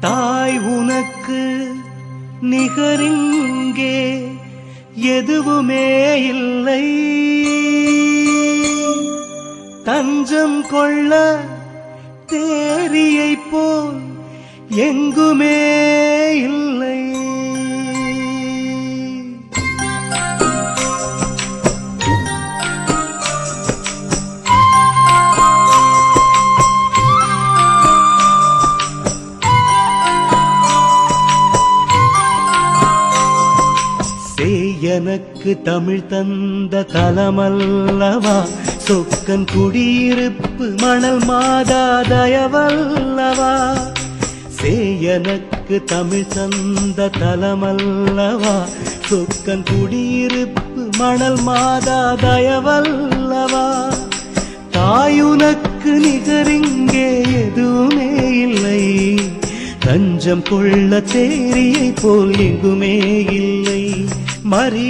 தாய் உனக்கு நிகரிங்கே எதுவுமே இல்லை. தஞ்சம் கொள்ள தேரியை போல் எங்குமே இல்லை. எனக்கு தமிழ் தந்த தலமல்லவா, சொக்கன் குடியிருப்பு மணல் மாதா தயவல்லவா. சேயனுக்கு தமிழ் தந்த தலமல்லவா, சொக்கன் குடியிருப்பு மணல் மாதா தயவல்லவா. தாயுனக்கு நிகரிங்கே எதுவுமே இல்லை. தஞ்சம் கொள்ள தேரியை போல் எங்குமே இல்லை. மறி